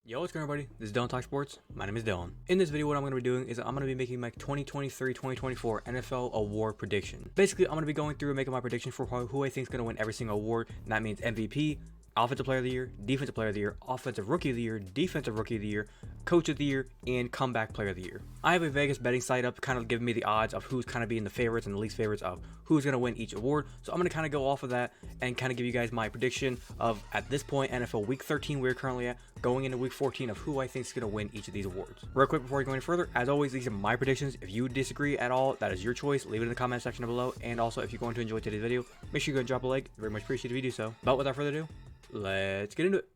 Yo, what's going on, everybody? This is Dylan Talk Sports. My name is Dylan. In this video, what I'm going to be doing is I'm going to be making my 2023-2024 NFL award prediction. Basically, I'm going to be going through and making my prediction for who I think is going to win every single award. And that means MVP, Offensive Player of the Year, Defensive Player of the Year, Offensive Rookie of the Year, Defensive Rookie of the Year, Coach of the Year, and Comeback Player of the Year. I have a Vegas betting site up kind of giving me the odds of who's kind of being the favorites and the least favorites of who's going to win each award. So I'm going to kind of go off of that and kind of give you guys my prediction of, at this point, NFL Week 13 we're currently at, going into Week 14 of who I think is going to win each of these awards. Real quick before we go any further, as always, these are my predictions. If you disagree at all, that is your choice. Leave it in the comment section down below. And also, if you're going to enjoy today's video, make sure you go and drop a like. Very much appreciate if you do so. But without further ado, let's get into it.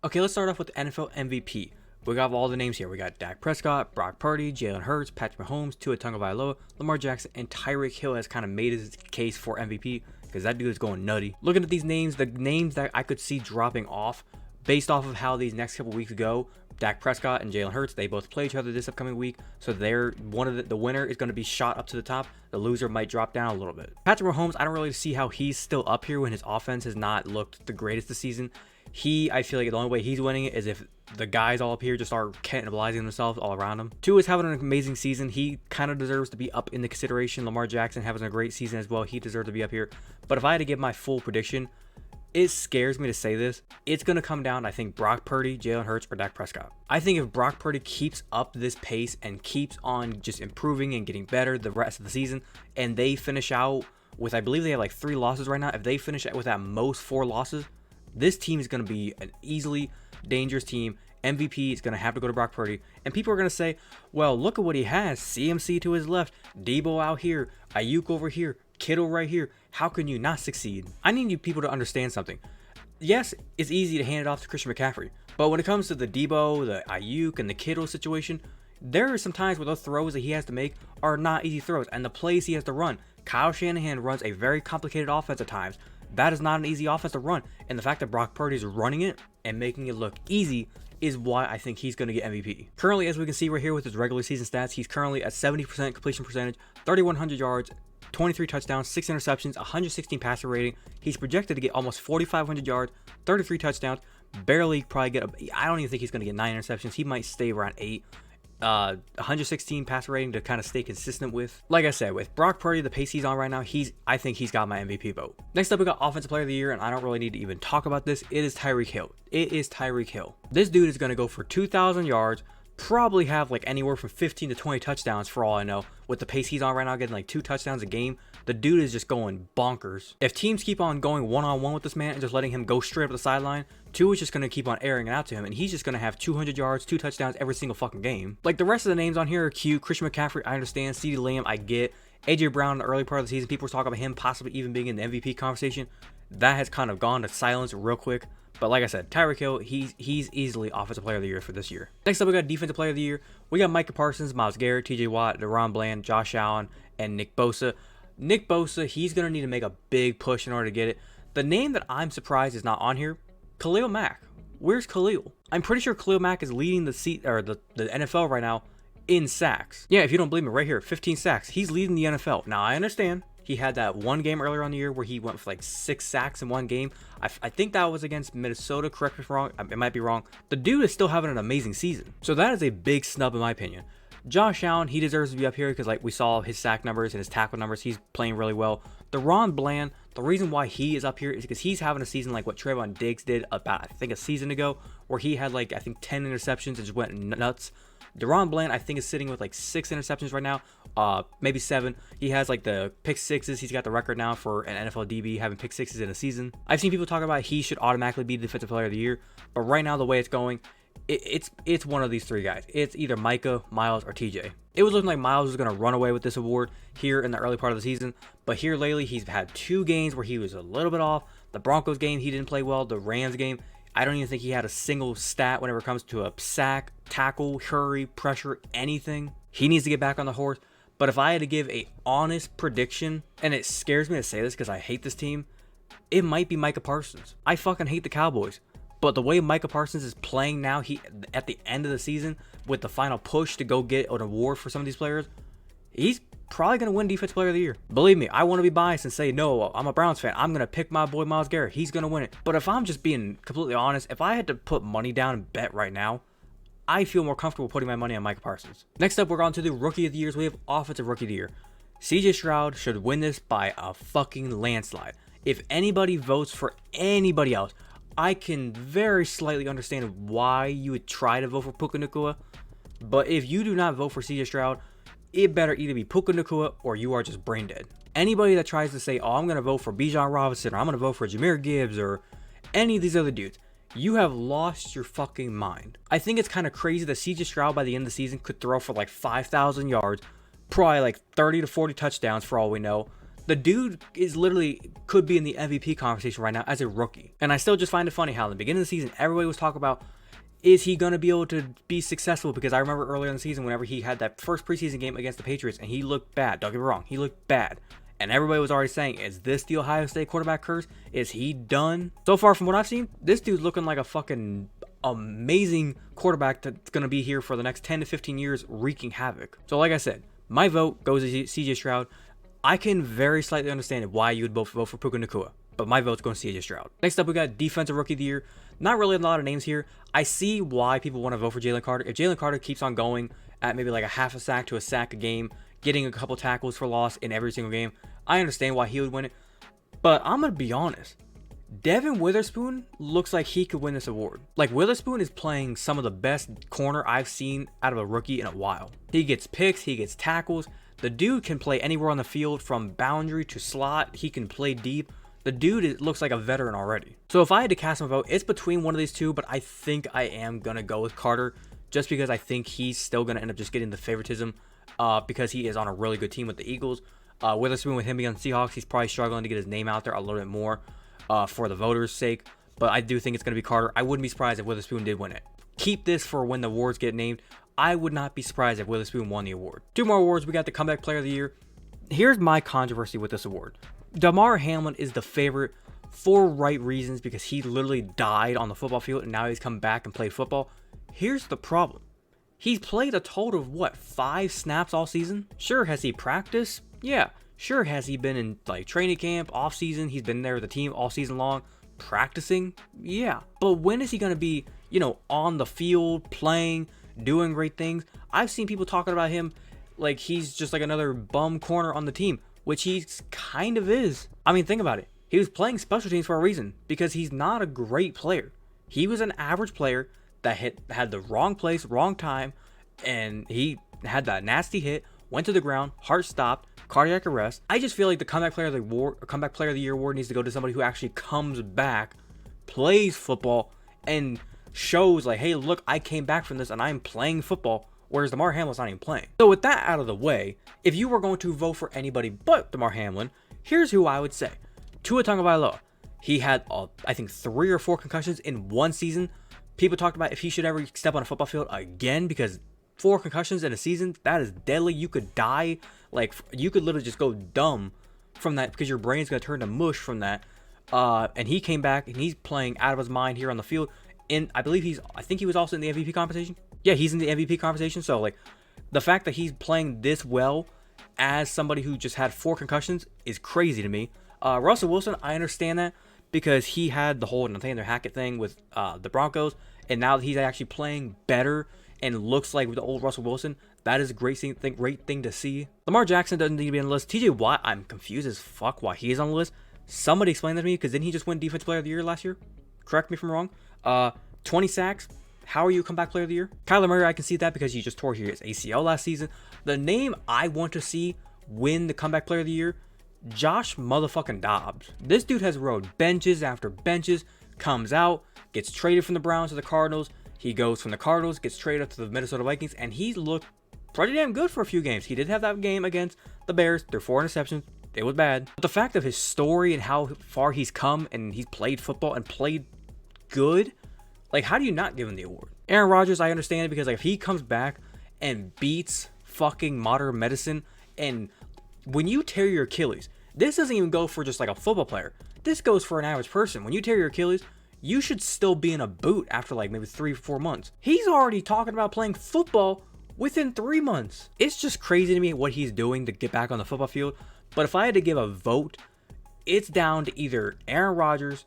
Okay, let's start off with the NFL MVP. We got all the names here. We got Dak Prescott, Brock Purdy, Jalen Hurts, Patrick Mahomes, Tua Tagovailoa, Lamar Jackson, and Tyreek Hill has kind of made his case for MVP because that dude is going nutty. Looking at these names, the names that I could see dropping off based off of how these next couple weeks go, Dak Prescott and Jalen Hurts, they both play each other this upcoming week, so they're one of the winner is going to be shot up to the top. The loser might drop down a little bit. Patrick Mahomes, I don't really see how he's still up here when his offense has not looked the greatest this season. I feel like the only way he's winning it is if the guys all up here just start cannibalizing themselves all around him. Tua is having an amazing season. He kind of deserves to be up in the consideration. Lamar Jackson having a great season as well. He deserves to be up here. But if I had to give my full prediction, it scares me to say this. It's going to come down, I think, Brock Purdy, Jalen Hurts, or Dak Prescott. I think if Brock Purdy keeps up this pace and keeps on just improving and getting better the rest of the season, and they finish out with, I believe they have like 3 losses right now. If they finish out with at most 4 losses, this team is going to be an easily dangerous team. MVP is going to have to go to Brock Purdy. And people are going to say, well, look at what he has. CMC to his left, Debo out here, Ayuk over here, Kittle right here. How can you not succeed? I need you people to understand something. Yes, it's easy to hand it off to Christian McCaffrey. But when it comes to the Debo, the Ayuk, and the Kittle situation, there are some times where those throws that he has to make are not easy throws. And the plays he has to run. Kyle Shanahan runs a very complicated offense at times. That is not an easy offense to run. And the fact that Brock Purdy is running it and making it look easy is why I think he's going to get MVP. Currently, as we can see right here with his regular season stats, he's currently at 70% completion percentage, 3,100 yards, 23 touchdowns, 6 interceptions, 116 passer rating. He's projected to get almost 4,500 yards, 33 touchdowns, barely probably get I don't even think he's going to get 9 interceptions. He might stay around 8. 116 passer rating to kind of stay consistent with. Like I said, with Brock Purdy, the pace he's on right now, I think he's got my MVP vote. Next up, we got Offensive Player of the Year, and I don't really need to even talk about this. It is Tyreek Hill. It is Tyreek Hill. This dude is going to go for 2,000 yards, probably have like anywhere from 15 to 20 touchdowns for all I know. With the pace he's on right now, getting like 2 touchdowns a game, the dude is just going bonkers. If teams keep on going one-on-one with this man and just letting him go straight up the sideline, Tua is just going to keep on airing it out to him, and he's just going to have 200 yards, 2 touchdowns every single fucking game. Like, the rest of the names on here are cute. Christian McCaffrey, I understand. CeeDee Lamb, I get. AJ Brown in the early part of the season, people were talking about him possibly even being in the MVP conversation. That has kind of gone to silence real quick. But like I said, Tyreek Hill, he's easily Offensive Player of the Year for this year. Next up, we got Defensive Player of the Year. We got Micah Parsons, Myles Garrett, TJ Watt, DaRon Bland, Josh Allen, and Nick Bosa. Nick Bosa, he's going to need to make a big push in order to get it. The name that I'm surprised is not on here, Khalil Mack. Where's Khalil? I'm pretty sure Khalil Mack is leading the NFL right now in sacks. Yeah, if you don't believe me, right here, 15 sacks. He's leading the NFL. Now, I understand. He had that one game earlier on the year where he went for like 6 sacks in one game. I think that was against Minnesota. Correct me if I'm wrong. It might be wrong. The dude is still having an amazing season. So that is a big snub in my opinion. Josh Allen, he deserves to be up here because like we saw his sack numbers and his tackle numbers. He's playing really well. DaRon Bland, the reason why he is up here is because he's having a season like what Trayvon Diggs did about, I think, a season ago, where he had like, I think, 10 interceptions and just went nuts. DaRon Bland, I think, is sitting with like 6 interceptions right now, maybe 7. He has like the pick sixes. He's got the record now for an NFL DB having pick sixes in a season. I've seen people talk about he should automatically be the Defensive Player of the Year, but right now the way it's going, it's one of these 3 guys. It's either Micah, Myles, or TJ. It was looking like Myles was going to run away with this award here in the early part of the season, but here lately he's had 2 games where he was a little bit off. The Broncos game, he didn't play well. The Rams game, I don't even think he had a single stat whenever it comes to a sack, tackle, hurry, pressure, anything. He needs to get back on the horse. But if I had to give a honest prediction, and it scares me to say this because I hate this team, it might be Micah Parsons. I fucking hate the Cowboys. But the way Micah Parsons is playing now, he at the end of the season with the final push to go get an award for some of these players, he's probably going to win Defensive Player of the Year. Believe me, I want to be biased and say, no, I'm a Browns fan. I'm going to pick my boy Myles Garrett. He's going to win it. But if I'm just being completely honest, if I had to put money down and bet right now, I feel more comfortable putting my money on Micah Parsons. Next up, we're on to the Rookie of the Years. We have Offensive Rookie of the Year. CJ Stroud should win this by a fucking landslide. If anybody votes for anybody else, I can very slightly understand why you would try to vote for Puka Nacua. But if you do not vote for CJ Stroud, it better either be Puka Nacua or you are just brain dead. Anybody that tries to say, oh, I'm going to vote for Bijan Robinson or I'm going to vote for Jahmyr Gibbs or any of these other dudes, you have lost your fucking mind. I think it's kind of crazy that CJ Stroud by the end of the season could throw for like 5,000 yards, probably like 30 to 40 touchdowns for all we know. The dude is literally could be in the MVP conversation right now as a rookie. And I still just find it funny how in the beginning of the season, everybody was talking about, is he going to be able to be successful? Because I remember earlier in the season, whenever he had that first preseason game against the Patriots and he looked bad. Don't get me wrong, he looked bad. And everybody was already saying, is this the Ohio State quarterback curse? Is he done? So far from what I've seen, this dude's looking like a fucking amazing quarterback that's going to be here for the next 10 to 15 years wreaking havoc. So like I said, my vote goes to CJ Stroud. I can very slightly understand why you would both vote for Puka Nacua, but my vote's going to CJ Stroud. Next up, we got Defensive Rookie of the Year. Not really a lot of names here. I see why people want to vote for Jalen Carter. If Jalen Carter keeps on going at maybe like a half a sack to a sack a game, getting a couple tackles for loss in every single game, I understand why he would win it. But I'm going to be honest. Devin Witherspoon looks like he could win this award. Like, Witherspoon is playing some of the best corner I've seen out of a rookie in a while. He gets picks, he gets tackles. The dude can play anywhere on the field from boundary to slot. He can play deep. The dude looks like a veteran already. So if I had to cast my vote, it's between one of these two, but I think I am going to go with Carter just because I think he's still going to end up just getting the favoritism because he is on a really good team with the Eagles. Witherspoon, with him being on the Seahawks, he's probably struggling to get his name out there a little bit more for the voters' sake. But I do think it's going to be Carter. I wouldn't be surprised if Witherspoon did win it. Keep this for when the awards get named. I would not be surprised if Witherspoon won the award. Two more awards. We got the Comeback Player of the Year. Here's my controversy with this award. Damar Hamlin is the favorite for right reasons because he literally died on the football field and now he's come back and played football. Here's the problem. He's played a total of, 5 snaps all season? Sure, has he practiced? Yeah. Sure, has he been in like training camp, off season? He's been there with the team all season long, practicing? Yeah. But when is he going to be, on the field, playing, doing great things? I've seen people talking about him like he's just like another bum corner on the team, which he kind of is. I mean, think about it. He was playing special teams for a reason because he's not a great player. He was an average player that had the wrong place, wrong time, and he had that nasty hit, went to the ground, heart stopped, cardiac arrest. I just feel like the Comeback Player of the Year award needs to go to somebody who actually comes back, plays football, and shows like, hey, look, I came back from this and I'm playing football, whereas Damar Hamlin's not even playing. So with that out of the way, if you were going to vote for anybody but Damar Hamlin, here's who I would say. Tua Tagovailoa. He had, I think, 3 or 4 concussions in one season. People talked about if he should ever step on a football field again because 4 concussions in a season, that is deadly. You could die. Like, you could literally just go dumb from that because your brain's going to turn to mush from that. And he came back and he's playing out of his mind here on the field. And I think he was also in the MVP conversation. Yeah, he's in the MVP conversation. So, like, the fact that he's playing this well as somebody who just had 4 concussions is crazy to me. Russell Wilson, I understand that because he had the whole Nathaniel Hackett thing with the Broncos. And now that he's actually playing better and looks like the old Russell Wilson, that is a great thing to see. Lamar Jackson doesn't need to be on the list. TJ Watt, I'm confused as fuck why he is on the list. Somebody explain that to me because didn't he just win Defensive Player of the Year last year? Correct me if I'm wrong. 20 sacks. How are you Comeback Player of the Year? Kyler Murray, I can see that because he just tore his ACL last season. The name I want to see win the Comeback Player of the Year, Josh motherfucking Dobbs. This dude has rode benches after benches, comes out, gets traded from the Browns to the Cardinals. He goes from the Cardinals, gets traded up to the Minnesota Vikings, and he looked pretty damn good for a few games. He did have that game against the Bears. They're 4 interceptions. It was bad. But the fact of his story and how far he's come and he's played football and played good, like, how do you not give him the award? Aaron Rodgers, I understand it because, like, if he comes back and beats fucking modern medicine, and when you tear your Achilles, this doesn't even go for just like a football player. This goes for an average person. When you tear your Achilles, you should still be in a boot after like maybe 3 or 4 months. He's already talking about playing football within 3 months. It's just crazy to me what he's doing to get back on the football field. But if I had to give a vote, it's down to either Aaron Rodgers,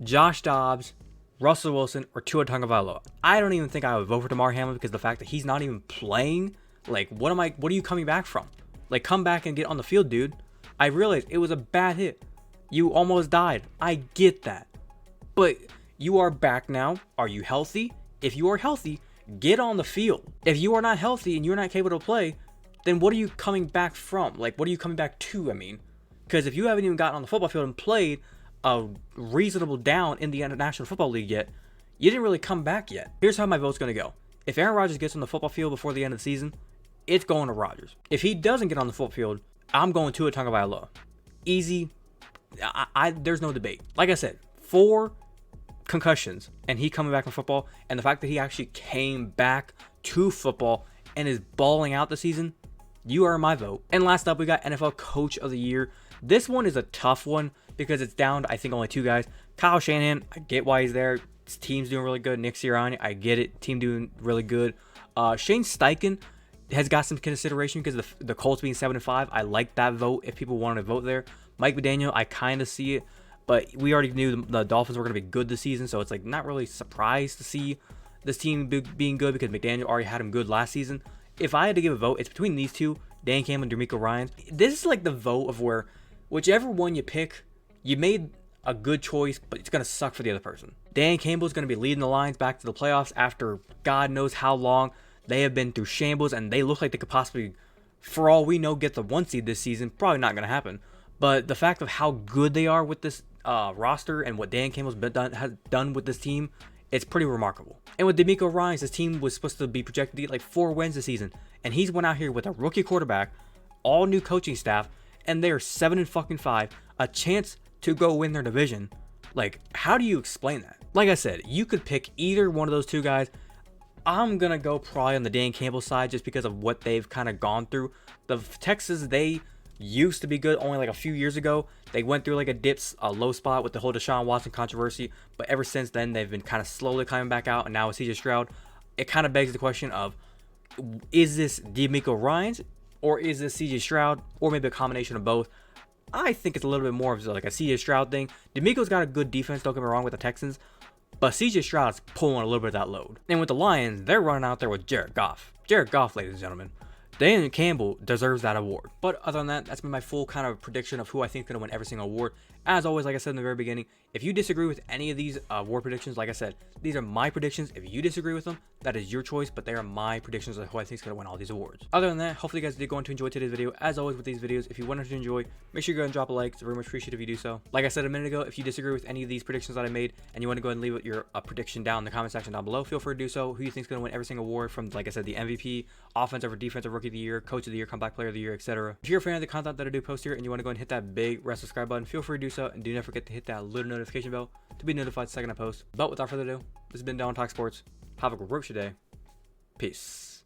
Josh Dobbs, Russell Wilson, or Tua Tagovailoa. I don't even think I would vote for Damar Hamlin because the fact that he's not even playing, like, what are you coming back from? Like, come back and get on the field, dude. I realized it was a bad hit. You almost died. I get that. But you are back now. Are you healthy? If you are healthy, get on the field. If you are not healthy and you're not capable to play, then what are you coming back from? Like, what are you coming back to, I mean? Because if you haven't even gotten on the football field and played a reasonable down in the National Football League yet, you didn't really come back yet. Here's how my vote's going to go. If Aaron Rodgers gets on the football field before the end of the season, it's going to Rodgers. If he doesn't get on the football field, I'm going Tua Tagovailoa. Easy. There's no debate. Like I said, 4 concussions and he coming back from football, and the fact that he actually came back to football and is balling out the season, you are my vote. And last up, we got NFL Coach of the Year. This one is a tough one because it's down to, I think, only 2 guys. Kyle Shanahan, I get why he's there. His team's doing really good. Nick Sirianni, I get it. Team doing really good. Shane Steichen has got some consideration because of the Colts being 7-5. I like that vote if people wanted to vote there. Mike McDaniel, I kind of see it, but we already knew the Dolphins were going to be good this season, so it's like not really surprised to see this team being good because McDaniel already had him good last season. If I had to give a vote, it's between these two, Dan Campbell and DeMeco Ryans. This is like the vote of where whichever one you pick, you made a good choice, but it's going to suck for the other person. Dan Campbell is going to be leading the Lions back to the playoffs after God knows how long. They have been through shambles, and they look like they could possibly, for all we know, get the 1 seed this season. Probably not going to happen. But the fact of how good they are with this roster and what Dan Campbell's has done with this team, it's pretty remarkable. And with DeMeco Ryans, his team was supposed to be projected to get like 4 wins this season, and he's went out here with a rookie quarterback, all new coaching staff, and they're 7-5, a chance to go win their division. Like, how do you explain that? Like I said, you could pick either one of those 2 guys. I'm going to go probably on the Dan Campbell side just because of what they've kind of gone through. The Texans, they used to be good only like a few years ago. They went through like a low spot with the whole Deshaun Watson controversy, but ever since then, they've been kind of slowly coming back out, and now with CJ Stroud, it kind of begs the question of, is this DeMeco Ryans, or is this CJ Stroud, or maybe a combination of both? I think it's a little bit more of like a CJ Stroud thing. DeMeco's got a good defense, don't get me wrong, with the Texans, but CJ Stroud's pulling a little bit of that load. And with the Lions, they're running out there with Jared Goff. Jared Goff, ladies and gentlemen. Dan Campbell deserves that award. But other than that, that's been my full kind of prediction of who I think is going to win every single award. As always, like I said in the very beginning, if you disagree with any of these award predictions, like I said, these are my predictions. If you disagree with them, that is your choice, but they are my predictions of who I think is going to win all these awards. Other than that, hopefully you guys did go on to enjoy today's video. As always with these videos, if you wanted to enjoy, make sure you go and drop a like. It's very much appreciated if you do so. Like I said a minute ago, if you disagree with any of these predictions that I made and you want to go ahead and leave your prediction down in the comment section down below, feel free to do so. Who you think is going to win every single award from, like I said, the MVP, offensive or defensive rookie of the year, coach of the year, comeback player of the year, etc. If you're a fan of the content that I do post here and you want to go and hit that big red subscribe button, feel free to do so, and do not forget to hit that little notification bell to be notified the second I post. But without further ado, this has been Dylan Talk Sports. Have a great day. Peace.